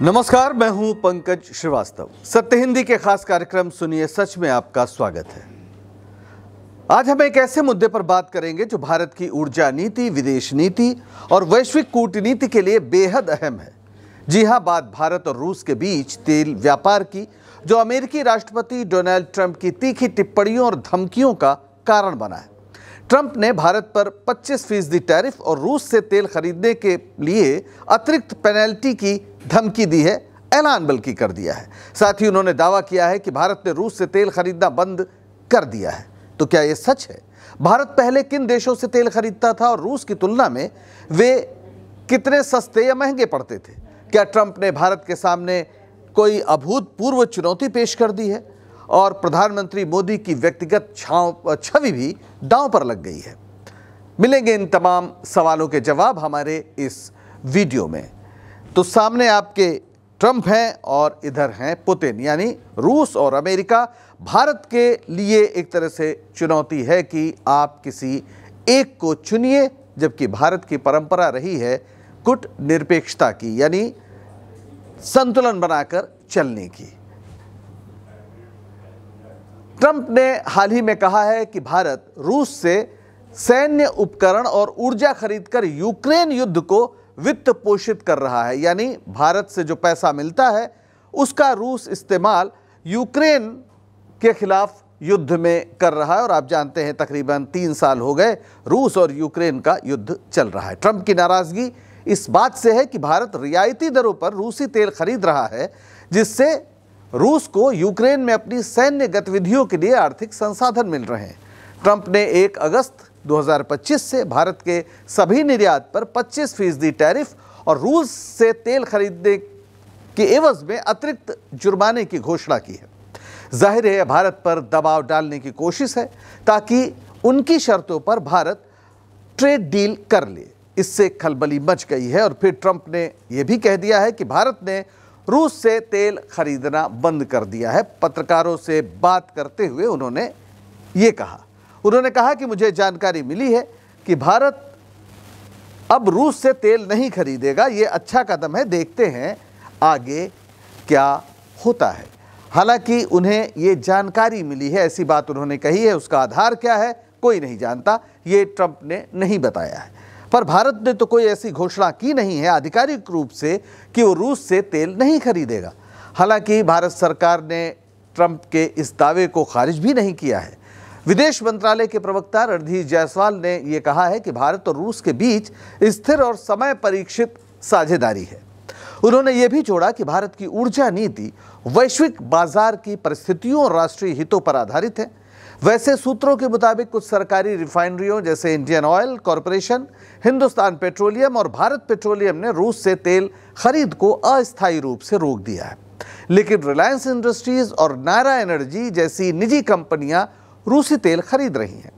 नमस्कार, मैं हूं पंकज श्रीवास्तव। सत्य हिंदी के खास कार्यक्रम सुनिए सच में आपका स्वागत है। आज हम एक ऐसे मुद्दे पर बात करेंगे जो भारत की ऊर्जा नीति, विदेश नीति और वैश्विक कूटनीति के लिए बेहद अहम है। जी हां, बात भारत और रूस के बीच तेल व्यापार की, जो अमेरिकी राष्ट्रपति डोनाल्ड ट्रंप की तीखी टिप्पणियों और धमकियों का कारण बना है। ट्रंप ने भारत पर 25% टैरिफ और रूस से तेल खरीदने के लिए अतिरिक्त पेनल्टी की धमकी दी है, ऐलान बल्कि कर दिया है। साथ ही उन्होंने दावा किया है कि भारत ने रूस से तेल खरीदना बंद कर दिया है। तो क्या यह सच है? भारत पहले किन देशों से तेल खरीदता था और रूस की तुलना में वे कितने सस्ते या महंगे पड़ते थे? क्या ट्रंप ने भारत के सामने कोई अभूतपूर्व चुनौती पेश कर दी है और प्रधानमंत्री मोदी की व्यक्तिगत छवि भी दांव पर लग गई है? मिलेंगे इन तमाम सवालों के जवाब हमारे इस वीडियो में। तो सामने आपके ट्रंप हैं और इधर हैं पुतिन, यानी रूस और अमेरिका। भारत के लिए एक तरह से चुनौती है कि आप किसी एक को चुनिए, जबकि भारत की परंपरा रही है कूटनिरपेक्षता की, यानी संतुलन बनाकर चलने की। ट्रंप ने हाल ही में कहा है कि भारत रूस से सैन्य उपकरण और ऊर्जा खरीदकर यूक्रेन युद्ध को वित्त पोषित कर रहा है, यानी भारत से जो पैसा मिलता है उसका रूस इस्तेमाल यूक्रेन के खिलाफ युद्ध में कर रहा है। और आप जानते हैं तकरीबन 3 साल हो गए रूस और यूक्रेन का युद्ध चल रहा है। ट्रंप की नाराजगी इस बात से है कि भारत रियायती दरों पर रूसी तेल खरीद रहा है, जिससे रूस को यूक्रेन में अपनी सैन्य गतिविधियों के लिए आर्थिक संसाधन मिल रहे हैं। ट्रंप ने 1 अगस्त 2025 से भारत के सभी निर्यात पर 25% टैरिफ और रूस से तेल खरीदने के एवज में अतिरिक्त जुर्माने की घोषणा की है। जाहिर है भारत पर दबाव डालने की कोशिश है ताकि उनकी शर्तों पर भारत ट्रेड डील कर ले। इससे खलबली मच गई है और फिर ट्रंप ने यह भी कह दिया है कि भारत ने रूस से तेल खरीदना बंद कर दिया है। पत्रकारों से बात करते हुए उन्होंने कहा कि मुझे जानकारी मिली है कि भारत अब रूस से तेल नहीं खरीदेगा। ये अच्छा कदम है, देखते हैं आगे क्या होता है। हालांकि उन्हें ये जानकारी मिली है, ऐसी बात उन्होंने कही है। उसका आधार क्या है कोई नहीं जानता, ये ट्रंप ने नहीं बताया है। पर भारत ने तो कोई ऐसी घोषणा की नहीं है आधिकारिक रूप से कि वो रूस से तेल नहीं खरीदेगा। हालांकि भारत सरकार ने ट्रंप के इस दावे को खारिज भी नहीं किया है। विदेश मंत्रालय के प्रवक्ता रणधीर जायसवाल ने यह कहा है कि भारत और रूस के बीच स्थिर और समय परीक्षित साझेदारी है। उन्होंने ये भी जोड़ा कि भारत की ऊर्जा नीति वैश्विक बाजार की परिस्थितियों और राष्ट्रीय हितों पर आधारित है। वैसे सूत्रों के मुताबिक कुछ सरकारी रिफाइनरियों जैसे Indian oil corporation, Hindustan petroleum और भारत पेट्रोलियम ने रूस से तेल खरीद को अस्थायी रूप से रोक दिया है। लेकिन रिलायंस इंडस्ट्रीज और नायरा एनर्जी जैसी निजी कंपनियां रूसी तेल खरीद रही हैं।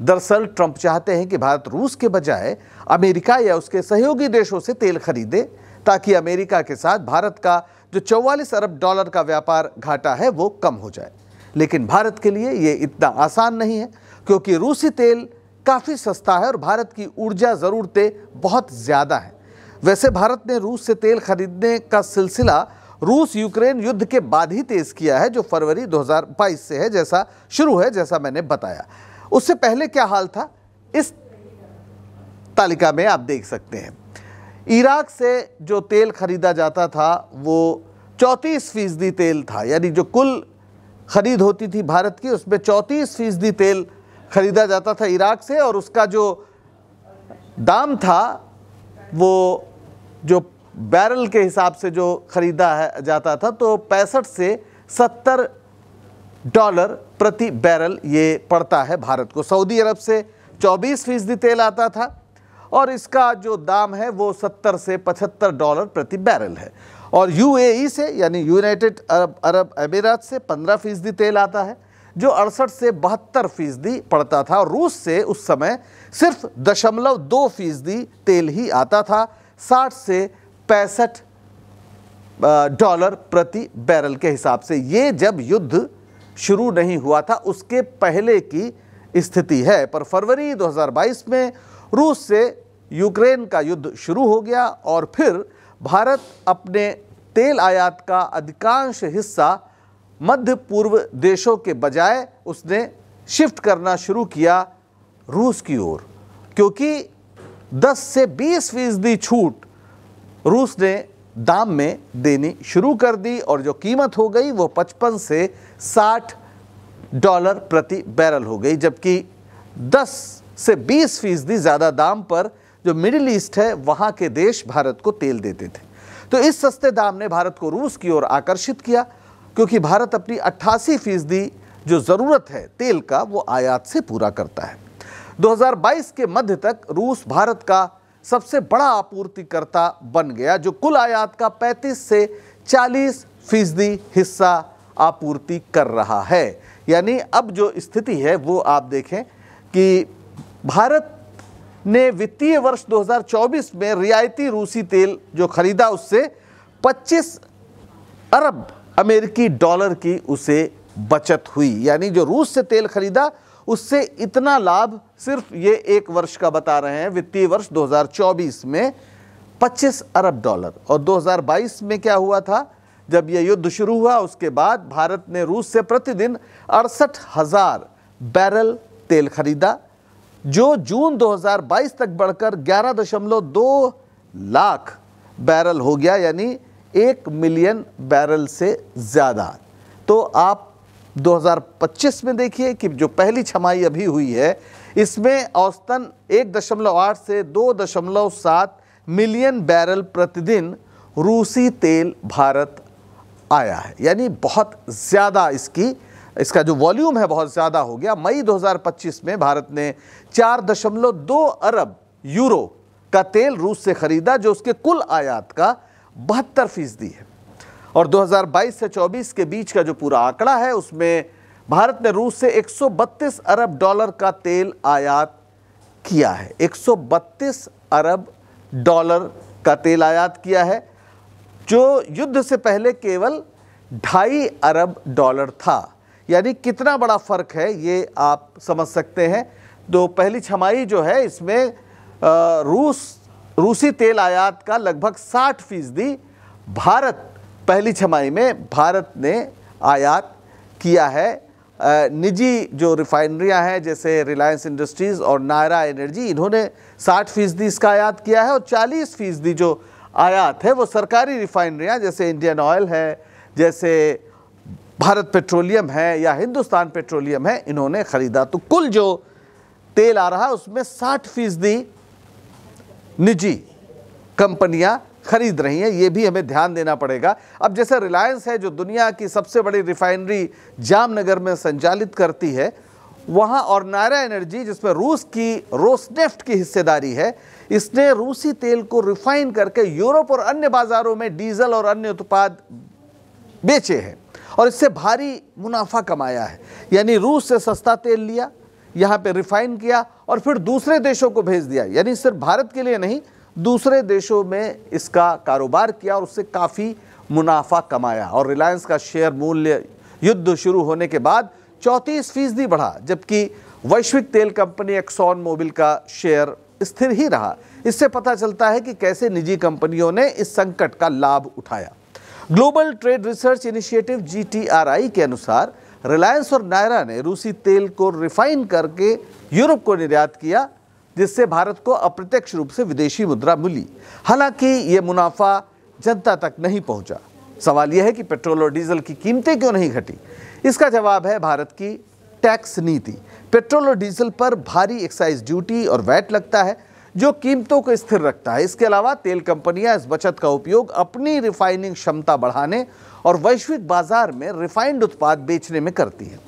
दरअसल ट्रंप चाहते हैं कि भारत रूस के बजाय अमेरिका या उसके सहयोगी देशों से तेल खरीदे, ताकि अमेरिका के साथ भारत का जो $44 अरब का व्यापार घाटा है वो कम हो जाए। लेकिन भारत के लिए ये इतना आसान नहीं है, क्योंकि रूसी तेल काफ़ी सस्ता है और भारत की ऊर्जा ज़रूरतें बहुत ज़्यादा हैं। वैसे भारत ने रूस से तेल खरीदने का सिलसिला रूस यूक्रेन युद्ध के बाद ही तेज़ किया है, जो फरवरी 2022 से है, जैसा मैंने बताया। उससे पहले क्या हाल था इस तालिका में आप देख सकते हैं। इराक से जो तेल खरीदा जाता था वो 34% तेल था, यानी जो कुल खरीद होती थी भारत की उसमें 34% तेल खरीदा जाता था इराक से, और उसका जो दाम था वो जो बैरल के हिसाब से जो खरीदा जाता था तो 65 से $70 प्रति बैरल ये पड़ता है भारत को। सऊदी अरब से 24% तेल आता था और इसका जो दाम है वो $70 से $75 प्रति बैरल है। और यूएई से यानी यूनाइटेड अरब अमीरात से 15% तेल आता है, जो 68 से 72% पड़ता था। और रूस से उस समय सिर्फ 0.2% तेल ही आता था, $60 से $65 प्रति बैरल के हिसाब से। ये जब युद्ध शुरू नहीं हुआ था उसके पहले की स्थिति है। पर फरवरी 2022 में रूस से यूक्रेन का युद्ध शुरू हो गया और फिर भारत अपने तेल आयात का अधिकांश हिस्सा मध्य पूर्व देशों के बजाय उसने शिफ्ट करना शुरू किया रूस की ओर, क्योंकि 10 से 20% छूट रूस ने दाम में देनी शुरू कर दी और जो कीमत हो गई वो 55 से $60 प्रति बैरल हो गई, जबकि 10 से 20% ज़्यादा दाम पर जो मिडिल ईस्ट है वहाँ के देश भारत को तेल देते थे। तो इस सस्ते दाम ने भारत को रूस की ओर आकर्षित किया, क्योंकि भारत अपनी 88% जो ज़रूरत है तेल का वो आयात से पूरा करता है। 2022 के मध्य तक रूस भारत का सबसे बड़ा आपूर्तिकर्ता बन गया, जो कुल आयात का 35 से 40% हिस्सा आपूर्ति कर रहा है। यानी अब जो स्थिति है वो आप देखें कि भारत ने वित्तीय वर्ष 2024 में रियायती रूसी तेल जो खरीदा उससे 25 अरब अमेरिकी डॉलर की उसे बचत हुई। यानी जो रूस से तेल खरीदा उससे इतना लाभ सिर्फ ये एक वर्ष का बता रहे हैं, वित्तीय वर्ष 2024 में 25 अरब डॉलर। और 2022 में क्या हुआ था, जब यह युद्ध शुरू हुआ उसके बाद भारत ने रूस से प्रतिदिन 68,000 बैरल तेल खरीदा, जो जून 2022 तक बढ़कर 11.2 लाख बैरल हो गया, यानी 1 मिलियन बैरल से ज़्यादा। तो आप 2025 में देखिए कि जो पहली छमाही अभी हुई है इसमें औसतन 1.8 से 2.7 मिलियन बैरल प्रतिदिन रूसी तेल भारत आया है। यानी बहुत ज़्यादा इसका जो वॉल्यूम है बहुत ज़्यादा हो गया। मई 2025 में भारत ने 4.2 अरब यूरो का तेल रूस से खरीदा, जो उसके कुल आयात का 72% है। और 2022 से 24 के बीच का जो पूरा आंकड़ा है उसमें भारत ने रूस से 132 अरब डॉलर का तेल आयात किया है। 132 अरब डॉलर का तेल आयात किया है, जो युद्ध से पहले केवल 2.5 अरब डॉलर था। यानी कितना बड़ा फर्क है ये आप समझ सकते हैं। तो पहली छमाही जो है इसमें रूसी तेल आयात का लगभग 60% पहली छमाही में भारत ने आयात किया है। निजी जो रिफाइनरियां हैं जैसे रिलायंस इंडस्ट्रीज़ और नायरा एनर्जी, इन्होंने 60% इसका आयात किया है, और 40% जो आयात है वो सरकारी रिफाइनरियां जैसे इंडियन ऑयल है, जैसे भारत पेट्रोलियम है या हिंदुस्तान पेट्रोलियम है, इन्होंने ख़रीदा। तो कुल जो तेल आ रहा है उसमें 60% निजी कंपनियां खरीद रही हैं, ये भी हमें ध्यान देना पड़ेगा। अब जैसे रिलायंस है जो दुनिया की सबसे बड़ी रिफाइनरी जामनगर में संचालित करती है वहाँ, और नायरा एनर्जी जिसमें रूस की रोसनेफ्ट की हिस्सेदारी है, इसने रूसी तेल को रिफाइन करके यूरोप और अन्य बाज़ारों में डीजल और अन्य उत्पाद बेचे हैं और इससे भारी मुनाफा कमाया है। यानी रूस से सस्ता तेल लिया, यहाँ पे रिफाइन किया और फिर दूसरे देशों को भेज दिया। यानी सिर्फ भारत के लिए नहीं, दूसरे देशों में इसका कारोबार किया और उससे काफ़ी मुनाफा कमाया। और रिलायंस का शेयर मूल्य युद्ध शुरू होने के बाद 34% बढ़ा, जबकि वैश्विक तेल कंपनी एक्सॉन मोबिल का शेयर स्थिर ही रहा। इससे पता चलता है कि कैसे निजी कंपनियों ने इस संकट का लाभ उठाया। Global trade research initiative GTRI के अनुसार रिलायंस और नायरा ने रूसी तेल को रिफाइन करके यूरोप को निर्यात किया, जिससे भारत को अप्रत्यक्ष रूप से विदेशी मुद्रा मिली। हालांकि ये मुनाफा जनता तक नहीं पहुंचा। सवाल यह है कि पेट्रोल और डीजल की कीमतें क्यों नहीं घटी? इसका जवाब है भारत की टैक्स नीति। पेट्रोल और डीजल पर भारी एक्साइज ड्यूटी और वैट लगता है, जो कीमतों को स्थिर रखता है। इसके अलावा तेल कंपनियां इस बचत का उपयोग अपनी रिफाइनिंग क्षमता बढ़ाने और वैश्विक बाजार में रिफाइंड उत्पाद बेचने में करती हैं,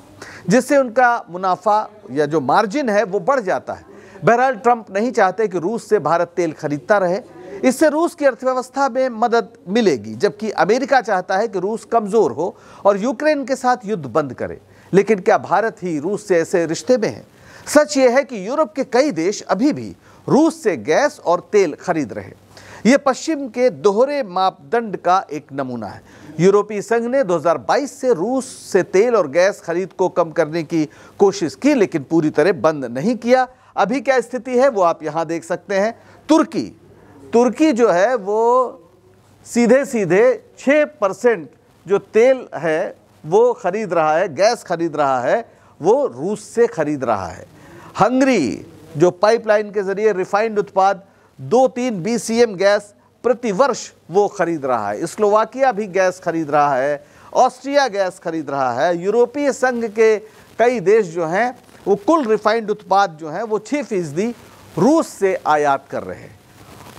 जिससे उनका मुनाफा या जो मार्जिन है वो बढ़ जाता है। बहरहाल ट्रंप नहीं चाहते कि रूस से भारत तेल खरीदता रहे, इससे रूस की अर्थव्यवस्था में मदद मिलेगी, जबकि अमेरिका चाहता है कि रूस कमज़ोर हो और यूक्रेन के साथ युद्ध बंद करे। लेकिन क्या भारत ही रूस से ऐसे रिश्ते में है? सच ये है कि यूरोप के कई देश अभी भी रूस से गैस और तेल खरीद रहे। ये पश्चिम के दोहरे मापदंड का एक नमूना है। यूरोपीय संघ ने 2022 से रूस से तेल और गैस खरीद को कम करने की कोशिश की, लेकिन पूरी तरह बंद नहीं किया। अभी क्या स्थिति है वो आप यहाँ देख सकते हैं। तुर्की जो है वो सीधे सीधे 6% जो तेल है वो खरीद रहा है, गैस खरीद रहा है, वो रूस से खरीद रहा है। हंगरी जो पाइपलाइन के जरिए रिफाइंड उत्पाद 2-3 BCM गैस प्रति वर्ष वो खरीद रहा है। स्लोवाकिया भी गैस खरीद रहा है, ऑस्ट्रिया गैस खरीद रहा है। यूरोपीय संघ के कई देश जो हैं वो कुल रिफाइंड उत्पाद जो हैं वो 6% रूस से आयात कर रहे हैं।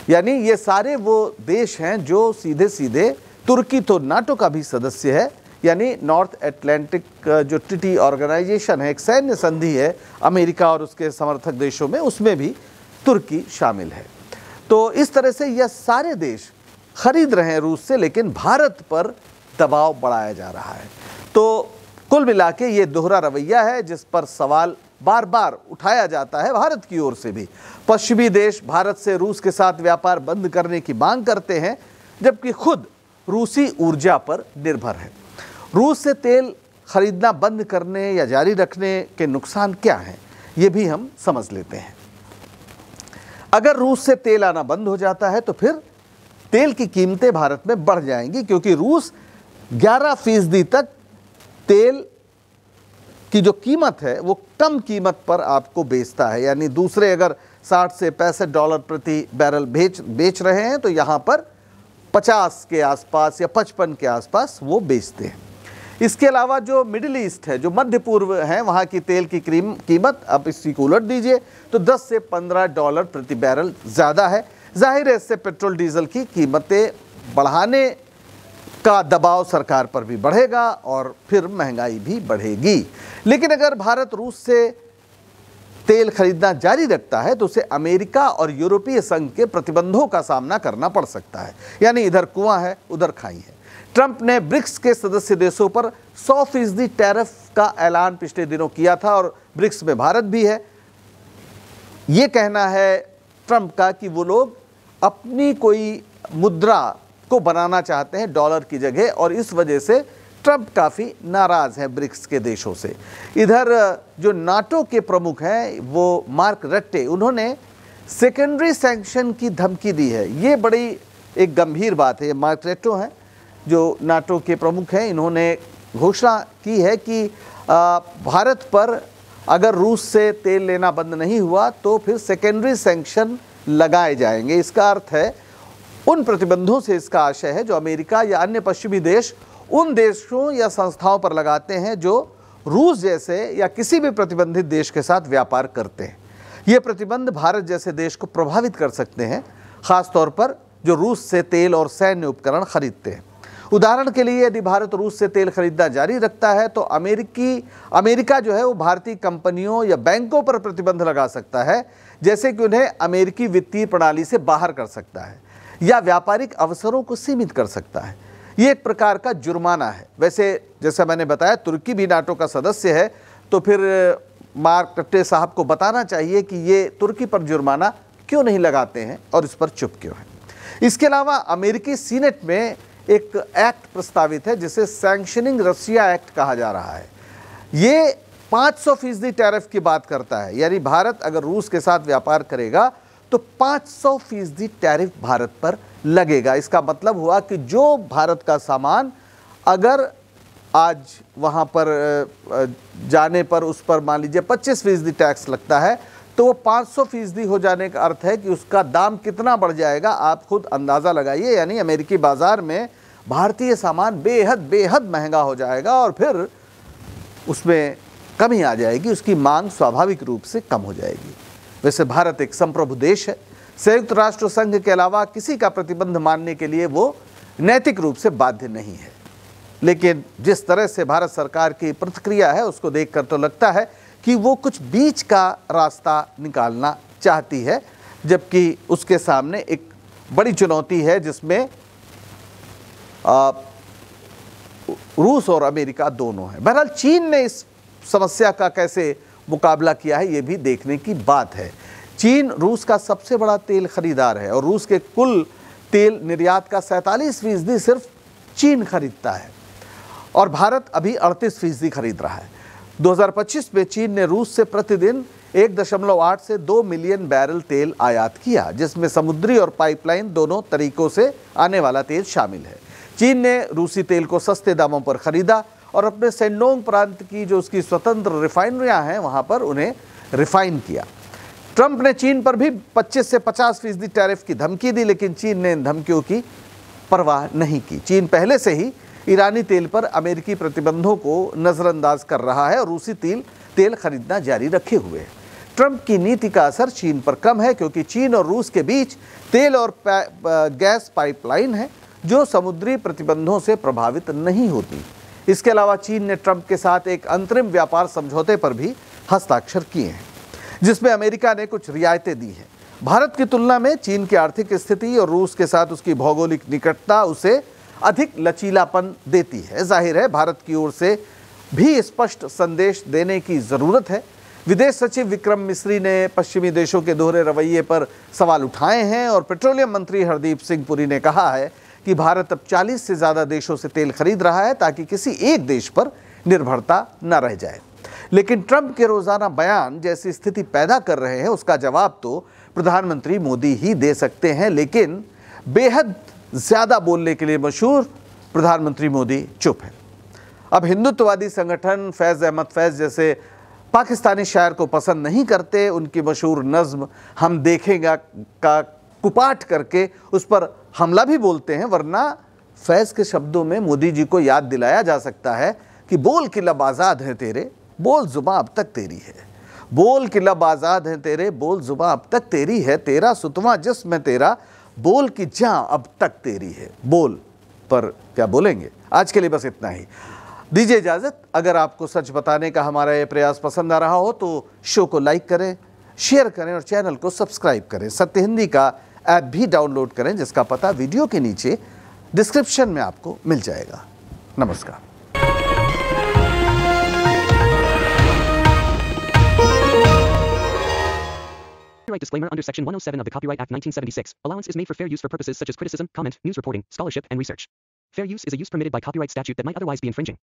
यानी ये सारे वो देश हैं जो सीधे सीधे, तुर्की तो नाटो का भी सदस्य है, यानी नॉर्थ अटलांटिक जो ट्रीटी ऑर्गेनाइजेशन है, एक सैन्य संधि है अमेरिका और उसके समर्थक देशों में, उसमें भी तुर्की शामिल है। तो इस तरह से यह सारे देश खरीद रहे हैं रूस से, लेकिन भारत पर दबाव बढ़ाया जा रहा है। तो कुल मिला के ये दोहरा रवैया है जिस पर सवाल बार बार उठाया जाता है भारत की ओर से भी। पश्चिमी देश भारत से रूस के साथ व्यापार बंद करने की मांग करते हैं, जबकि खुद रूसी ऊर्जा पर निर्भर है। रूस से तेल खरीदना बंद करने या जारी रखने के नुकसान क्या हैं, ये भी हम समझ लेते हैं। अगर रूस से तेल आना बंद हो जाता है तो फिर तेल की कीमतें भारत में बढ़ जाएंगी, क्योंकि रूस 11% तक तेल की जो कीमत है वो कम कीमत पर आपको बेचता है। यानी दूसरे अगर 60 से $65 प्रति बैरल बेच रहे हैं तो यहाँ पर 50 के आसपास या 55 के आसपास वो बेचते हैं। इसके अलावा जो मिडिल ईस्ट है, जो मध्य पूर्व है, वहाँ की तेल की कीमत अब इसी को उलट दीजिए तो $10 से $15 प्रति बैरल ज़्यादा है। जाहिर है इससे पेट्रोल डीजल की कीमतें बढ़ाने का दबाव सरकार पर भी बढ़ेगा और फिर महंगाई भी बढ़ेगी। लेकिन अगर भारत रूस से तेल खरीदना जारी रखता है तो उसे अमेरिका और यूरोपीय संघ के प्रतिबंधों का सामना करना पड़ सकता है। यानी इधर कुआं है उधर खाई है। ट्रंप ने ब्रिक्स के सदस्य देशों पर 100% टैरिफ का ऐलान पिछले दिनों किया था और ब्रिक्स में भारत भी है। ये कहना है ट्रंप का कि वो लोग अपनी कोई मुद्रा को बनाना चाहते हैं डॉलर की जगह, और इस वजह से ट्रंप काफ़ी नाराज़ हैं ब्रिक्स के देशों से। इधर जो नाटो के प्रमुख हैं वो मार्क रट्टे, उन्होंने सेकेंडरी सैंक्शन की धमकी दी है। ये बड़ी एक गंभीर बात है। ये मार्क रट्टे हैं जो नाटो के प्रमुख हैं, इन्होंने घोषणा की है कि भारत पर अगर रूस से तेल लेना बंद नहीं हुआ तो फिर सेकेंडरी सैंक्शन लगाए जाएंगे। इसका अर्थ है उन प्रतिबंधों से इसका आशय है जो अमेरिका या अन्य पश्चिमी देश उन देशों या संस्थाओं पर लगाते हैं जो रूस जैसे या किसी भी प्रतिबंधित देश के साथ व्यापार करते हैं। ये प्रतिबंध भारत जैसे देश को प्रभावित कर सकते हैं, खासतौर पर जो रूस से तेल और सैन्य उपकरण खरीदते हैं। उदाहरण के लिए यदि भारत रूस से तेल खरीदना जारी रखता है तो अमेरिका जो है वो भारतीय कंपनियों या बैंकों पर प्रतिबंध लगा सकता है, जैसे कि उन्हें अमेरिकी वित्तीय प्रणाली से बाहर कर सकता है या व्यापारिक अवसरों को सीमित कर सकता है। ये एक प्रकार का जुर्माना है। वैसे जैसा मैंने बताया तुर्की भी नाटो का सदस्य है, तो फिर मार्क रट्टे साहब को बताना चाहिए कि ये तुर्की पर जुर्माना क्यों नहीं लगाते हैं और इस पर चुप क्यों है। इसके अलावा अमेरिकी सीनेट में एक एक्ट प्रस्तावित है जिसे सैंक्शनिंग रशिया एक्ट कहा जा रहा है। ये 500% टैरिफ की बात करता है, यानी भारत अगर रूस के साथ व्यापार करेगा तो 500% टैरिफ भारत पर लगेगा। इसका मतलब हुआ कि जो भारत का सामान अगर आज वहाँ पर जाने पर उस पर मान लीजिए 25% टैक्स लगता है, तो वो 500% हो जाने का अर्थ है कि उसका दाम कितना बढ़ जाएगा, आप खुद अंदाज़ा लगाइए। यानी अमेरिकी बाज़ार में भारतीय सामान बेहद महंगा हो जाएगा और फिर उसमें कमी आ जाएगी, उसकी मांग स्वाभाविक रूप से कम हो जाएगी। वैसे भारत एक संप्रभु देश है, संयुक्त राष्ट्र संघ के अलावा किसी का प्रतिबंध मानने के लिए वो नैतिक रूप से बाध्य नहीं है। लेकिन जिस तरह से भारत सरकार की प्रतिक्रिया है उसको देखकर तो लगता है कि वो कुछ बीच का रास्ता निकालना चाहती है, जबकि उसके सामने एक बड़ी चुनौती है जिसमें रूस और अमेरिका दोनों हैं। बहरहाल चीन ने इस समस्या का कैसे मुकाबला किया है ये भी देखने की बात है। चीन रूस का सबसे बड़ा तेल खरीदार है और रूस के कुल तेल निर्यात का 47% सिर्फ चीन खरीदता है और भारत अभी 38% खरीद रहा है। 2025 में चीन ने रूस से प्रतिदिन 1.8 से 2 मिलियन बैरल तेल आयात किया, जिसमें समुद्री और पाइपलाइन दोनों तरीकों से आने वाला तेल शामिल है। चीन ने रूसी तेल को सस्ते दामों पर खरीदा और अपने शेंडोंग प्रांत की जो उसकी स्वतंत्र रिफाइनरियां हैं वहां पर उन्हें रिफाइन किया। ट्रंप ने चीन पर भी 25 से 50% टैरिफ की धमकी दी, लेकिन चीन ने इन धमकियों की परवाह नहीं की। चीन पहले से ही ईरानी तेल पर अमेरिकी प्रतिबंधों को नजरअंदाज कर रहा है और रूसी तेल खरीदना जारी रखे हुए है। ट्रंप की नीति का असर चीन पर कम है, क्योंकि चीन और रूस के बीच तेल और गैस पाइपलाइन है जो समुद्री प्रतिबंधों से प्रभावित नहीं होती। इसके अलावा चीन ने ट्रंप के साथ एक अंतरिम व्यापार समझौते पर भी हस्ताक्षर किए हैं, जिसमें अमेरिका ने कुछ रियायतें दी हैं। भारत की तुलना में चीन की आर्थिक स्थिति और रूस के साथ उसकी भौगोलिक निकटता उसे अधिक लचीलापन देती है। जाहिर है भारत की ओर से भी स्पष्ट संदेश देने की जरूरत है। विदेश सचिव विक्रम मिस्री ने पश्चिमी देशों के दोहरे रवैये पर सवाल उठाए हैं और पेट्रोलियम मंत्री हरदीप सिंह पुरी ने कहा है कि भारत अब 40 से ज़्यादा देशों से तेल खरीद रहा है ताकि किसी एक देश पर निर्भरता न रह जाए। लेकिन ट्रंप के रोज़ाना बयान जैसी स्थिति पैदा कर रहे हैं, उसका जवाब तो प्रधानमंत्री मोदी ही दे सकते हैं। लेकिन बेहद ज़्यादा बोलने के लिए मशहूर प्रधानमंत्री मोदी चुप हैं। अब हिंदुत्ववादी संगठन फैज़ अहमद फैज़ जैसे पाकिस्तानी शायर को पसंद नहीं करते। उनकी मशहूर नज़्म हम देखेंगे का कुपाठ करके उस पर हमला भी बोलते हैं, वरना फैज़ के शब्दों में मोदी जी को याद दिलाया जा सकता है कि बोल के लब आज़ाद हैं तेरे, बोल जुबां अब तक तेरी है। बोल के लब आज़ाद हैं तेरे, बोल जुबां अब तक तेरी है। तेरा सुतवां जिस्म तेरा, बोल की जान अब तक तेरी है। बोल पर क्या बोलेंगे। आज के लिए बस इतना ही, दीजिए इजाज़त। अगर आपको सच बताने का हमारा ये प्रयास पसंद आ रहा हो तो शो को लाइक करें, शेयर करें और चैनल को सब्सक्राइब करें। सत्य हिंदी का ऐप भी डाउनलोड करें, जिसका पता वीडियो के नीचे डिस्क्रिप्शन में आपको मिल जाएगा। नमस्कार। Copyright disclaimer under Section 107 of the Copyright Act 1976. Allowance is made for fair use for purposes such as criticism, comment, news reporting, scholarship, and research. Fair use is a use permitted by copyright statute that might otherwise be infringing.